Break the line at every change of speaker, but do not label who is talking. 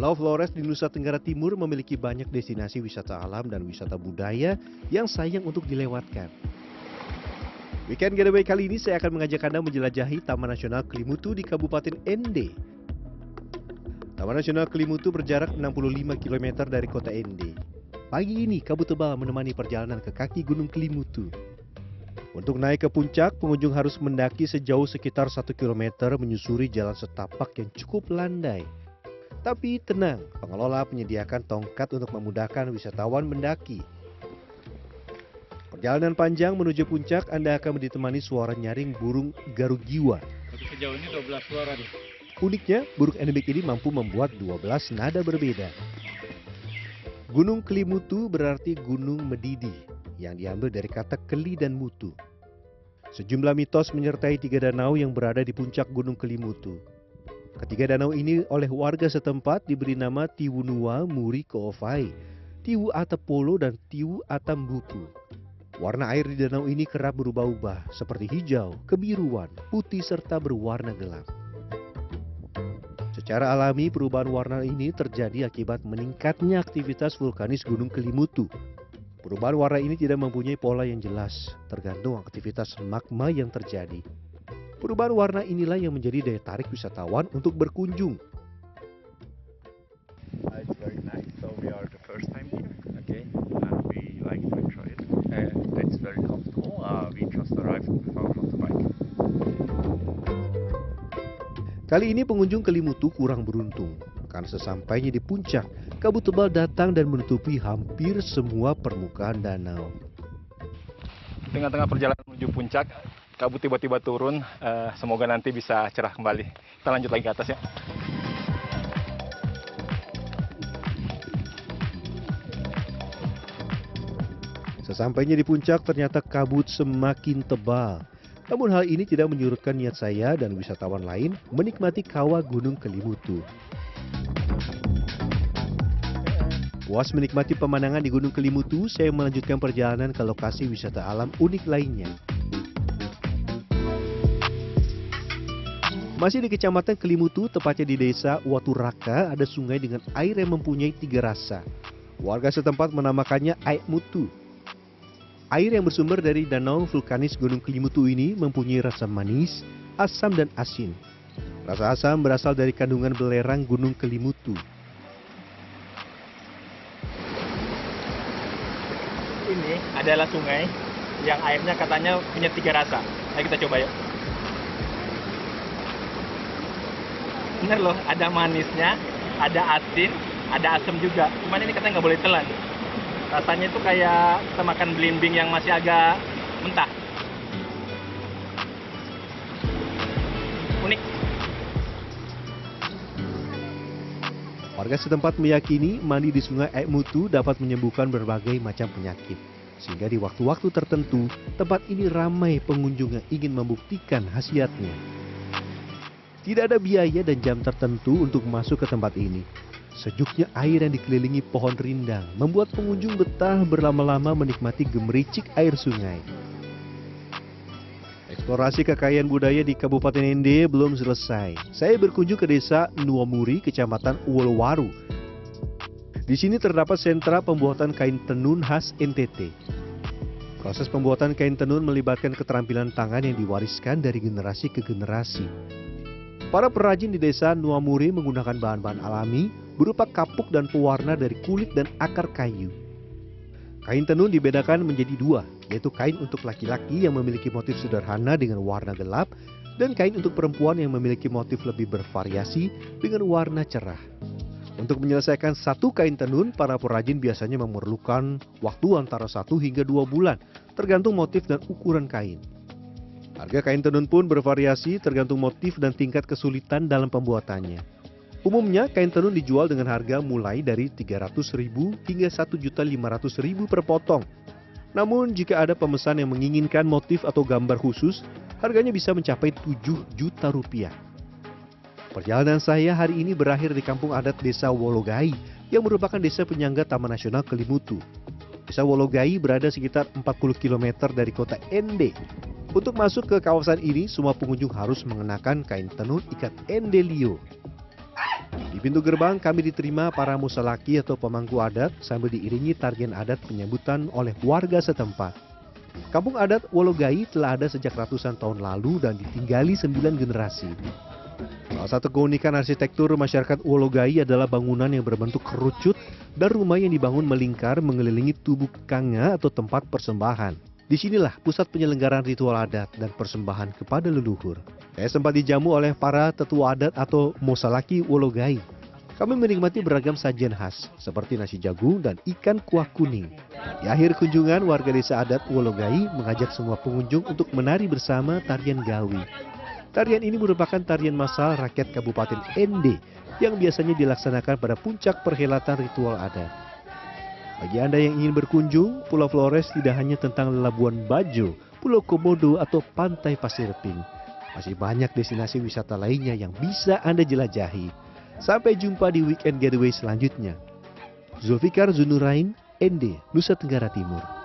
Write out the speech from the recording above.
Pulau Flores di Nusa Tenggara Timur memiliki banyak destinasi wisata alam dan wisata budaya yang sayang untuk dilewatkan. Weekend Getaway kali ini saya akan mengajak Anda menjelajahi Taman Nasional Kelimutu di Kabupaten Ende. Taman Nasional Kelimutu berjarak 65 km dari kota Ende. Pagi ini kabut tebal menemani perjalanan ke kaki Gunung Kelimutu. Untuk naik ke puncak, pengunjung harus mendaki sejauh sekitar 1 km menyusuri jalan setapak yang cukup landai. Tapi tenang, pengelola menyediakan tongkat untuk memudahkan wisatawan mendaki. Perjalanan panjang menuju puncak, Anda akan ditemani suara nyaring burung garugiwa.
Sejauh ini 12 suara nih.
Uniknya, burung endemik ini mampu membuat 12 nada berbeda. Gunung Kelimutu berarti gunung mendidih, yang diambil dari kata keli dan mutu. Sejumlah mitos menyertai 3 danau yang berada di puncak Gunung Kelimutu. Ketiga danau ini oleh warga setempat diberi nama Tiwunua Muri Koofai, Tiwu Atapolo, dan Tiwu Atambupu. Warna air di danau ini kerap berubah-ubah, seperti hijau, kebiruan, putih, serta berwarna gelap. Secara alami, perubahan warna ini terjadi akibat meningkatnya aktivitas vulkanis Gunung Kelimutu. Perubahan warna ini tidak mempunyai pola yang jelas, tergantung aktivitas magma yang terjadi. Perubahan warna inilah yang menjadi daya tarik wisatawan untuk berkunjung.
It's very nice. So we are the first time here. Okay. And we like to enjoy it. It's very comfortable. We just arrived with our motorbike.
Kali ini pengunjung Kelimutu kurang beruntung. Karena sesampainya di puncak, kabut tebal datang dan menutupi hampir semua permukaan danau.
Tengah-tengah perjalanan menuju puncak, kabut tiba-tiba turun. Semoga nanti bisa cerah kembali. Kita lanjut lagi ke atas ya.
Sesampainya di puncak, ternyata kabut semakin tebal. Namun hal ini tidak menyurutkan niat saya dan wisatawan lain menikmati kawah Gunung Kelimutu. Puas menikmati pemandangan di Gunung Kelimutu, saya melanjutkan perjalanan ke lokasi wisata alam unik lainnya. Masih di Kecamatan Kelimutu, tepatnya di Desa Waturaka, ada sungai dengan air yang mempunyai 3 rasa. Warga setempat menamakannya Air Mutu. Air yang bersumber dari danau vulkanis Gunung Kelimutu ini mempunyai rasa manis, asam, dan asin. Rasa asam berasal dari kandungan belerang Gunung Kelimutu.
Ini adalah sungai yang airnya katanya punya 3 rasa. Ayo kita coba yuk. Bener loh, ada manisnya, ada asin, ada asam juga. Cuman ini katanya nggak boleh telan. Rasanya itu kayak kita makan belimbing yang masih agak mentah. Unik.
Warga setempat meyakini mandi di sungai Air Mutu dapat menyembuhkan berbagai macam penyakit. Sehingga di waktu-waktu tertentu, tempat ini ramai pengunjung yang ingin membuktikan khasiatnya. Tidak ada biaya dan jam tertentu untuk masuk ke tempat ini. Sejuknya air yang dikelilingi pohon rindang membuat pengunjung betah berlama-lama menikmati gemericik air sungai. Eksplorasi kekayaan budaya di Kabupaten Ende belum selesai. Saya berkunjung ke Desa Nuwamuri, Kecamatan Uwolwaru. Di sini terdapat sentra pembuatan kain tenun khas NTT. Proses pembuatan kain tenun melibatkan keterampilan tangan yang diwariskan dari generasi ke generasi. Para perajin di Desa Nuwamuri menggunakan bahan-bahan alami berupa kapuk dan pewarna dari kulit dan akar kayu. Kain tenun dibedakan menjadi 2, yaitu kain untuk laki-laki yang memiliki motif sederhana dengan warna gelap, dan kain untuk perempuan yang memiliki motif lebih bervariasi dengan warna cerah. Untuk menyelesaikan satu kain tenun, para perajin biasanya memerlukan waktu antara 1 hingga 2 bulan, tergantung motif dan ukuran kain. Harga kain tenun pun bervariasi tergantung motif dan tingkat kesulitan dalam pembuatannya. Umumnya, kain tenun dijual dengan harga mulai dari Rp300.000 hingga Rp1.500.000 per potong. Namun, jika ada pemesan yang menginginkan motif atau gambar khusus, harganya bisa mencapai Rp7 juta. Perjalanan saya hari ini berakhir di kampung adat Desa Wologai, yang merupakan desa penyangga Taman Nasional Kelimutu. Desa Wologai berada sekitar 40 km dari kota Ende. Untuk masuk ke kawasan ini, semua pengunjung harus mengenakan kain tenun ikat Endelio. Di pintu gerbang kami diterima para musalaki atau pemangku adat sambil diiringi tarian adat penyambutan oleh warga setempat. Kampung adat Wologai telah ada sejak ratusan tahun lalu dan ditinggali 9 generasi. Salah satu keunikan arsitektur masyarakat Wologai adalah bangunan yang berbentuk kerucut dan rumah yang dibangun melingkar mengelilingi tubuh kanga atau tempat persembahan. Disinilah pusat penyelenggaraan ritual adat dan persembahan kepada leluhur. Saya sempat dijamu oleh para tetua adat atau Mosalaki Wologai. Kami menikmati beragam sajian khas seperti nasi jagung dan ikan kuah kuning. Di akhir kunjungan, warga desa adat Wologai mengajak semua pengunjung untuk menari bersama tarian Gawi. Tarian ini merupakan tarian massal rakyat Kabupaten Ende yang biasanya dilaksanakan pada puncak perhelatan ritual adat. Bagi Anda yang ingin berkunjung, Pulau Flores tidak hanya tentang Labuan Bajo, Pulau Komodo, atau Pantai Pasir Pink. Masih banyak destinasi wisata lainnya yang bisa Anda jelajahi. Sampai jumpa di weekend getaway selanjutnya. Zulfikar Zunurain, Ende, Nusa Tenggara Timur.